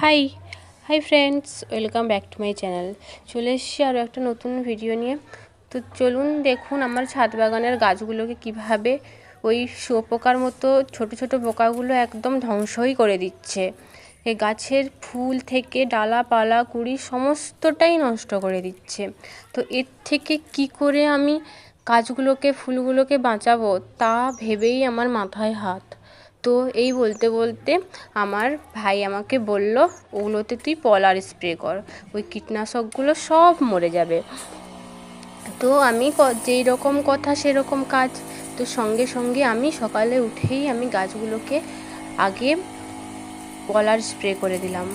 High hi friends, welcome back to my channel. চলে এসেছি আরও একটা নতুন ভিডিও নিয়ে। তো চলুন দেখুন আমার ছাদ বাগানের গাছগুলোকে কিভাবে ওই শুঁয়োপোকার মতো ছোট ছোট পোকাগুলো একদম ধ্বংসই করে দিচ্ছে। এই গাছের ফুল থেকে ডালাপালা কুঁড়ি সমস্তটাই নষ্ট করে দিচ্ছে। তো এর থেকে কি করে আমি গাছগুলোকে ফুলগুলোকে বাঁচাবো তা ভেবেই আমার মাথায় হাত। তো এই বলতে বলতে আমার ভাই আমাকে বলল, ওগুলোতে তুই পলার স্প্রে কর, ওই কীটনাশকগুলো সব মরে যাবে। তো আমি যেই রকম কথা সেরকম কাজ। তো সঙ্গে সঙ্গে আমি সকালে উঠেই আমি গাছগুলোকে আগে পলার স্প্রে করে দিলাম।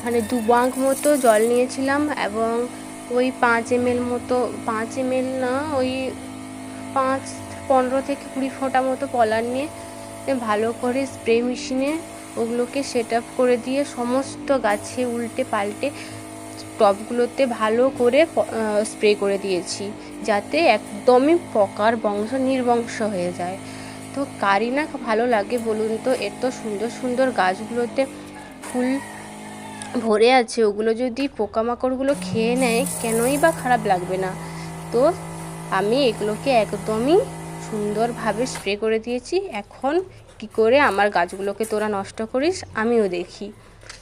মানে 2 বাঁক মতো জল নিয়েছিলাম এবং ওই 5 ml মতো, 5 ml না, ওই 15 থেকে 20 ফোঁটা মতো পলার নিয়ে ভালো করে স্প্রে মেশিনে ওগুলোকে সেট আপ করে দিয়ে সমস্ত গাছে উল্টে পাল্টে টবগুলোতে ভালো করে স্প্রে করে দিয়েছি, যাতে একদমই পোকার বংশ নির্বংশ হয়ে যায়। তো কারই না ভালো লাগে বলুন তো? এত সুন্দর সুন্দর গাছগুলোতে ফুল ভরে আছে, ওগুলো যদি পোকামাকড়গুলো খেয়ে নেয় কেনই বা খারাপ লাগবে না? তো আমি এগুলোকে একদমই সুন্দরভাবে স্প্রে করে দিয়েছি। এখন কি করে আমার গাছগুলোকে তোরা নষ্ট করিস আমিও দেখি।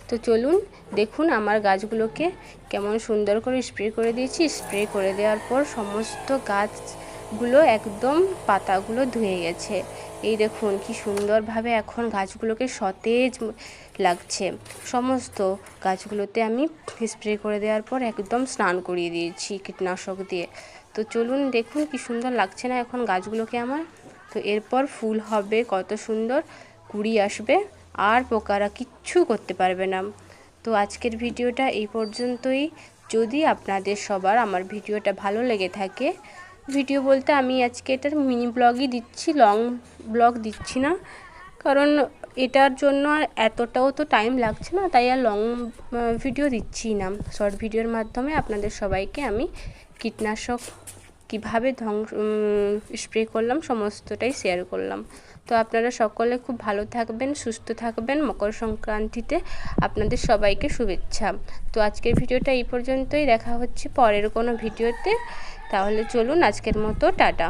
তো চলুন দেখুন আমার গাছগুলোকে কেমন সুন্দর করে স্প্রে করে দিয়েছি। স্প্রে করে দেওয়ার পর সমস্ত গাছগুলো একদম পাতাগুলো ধুয়ে গেছে। এই দেখুন কি সুন্দরভাবে এখন গাছগুলোকে সতেজ লাগছে। সমস্ত গাছগুলোতে আমি স্প্রে করে দেওয়ার পর একদম স্নান করিয়ে দিয়েছি কীটনাশক দিয়ে। তো চলুন দেখুন কি সুন্দর লাগছে না এখন গাছগুলোকে আমার? তো এরপর ফুল হবে, কত সুন্দর কুঁড়ি আসবে, আর পোকারা কিচ্ছু করতে পারবে না। তো আজকের ভিডিওটা এই পর্যন্তই। যদি আপনাদের সবার আমার ভিডিওটা ভালো লেগে থাকে, ভিডিও বলতে আমি আজকে এটার মিনি ব্লগই দিচ্ছি, লং ব্লগ দিচ্ছি না, কারণ এটার জন্য আর এতটাও তো টাইম লাগছে না, তাই আর লং ভিডিও দিচ্ছি না। শর্ট ভিডিওর মাধ্যমে আপনাদের সবাইকে আমি কীটনাশক কীভাবে স্প্রে করলাম সমস্তটাই শেয়ার করলাম। তো আপনারা সকলে খুব ভালো থাকবেন, সুস্থ থাকবেন। মকর সংক্রান্তিতে আপনাদের সবাইকে শুভেচ্ছা। তো আজকের ভিডিওটা এই পর্যন্তই, দেখা হচ্ছে পরের কোনো ভিডিওতে। তাহলে চলুন আজকের মতো টাটা।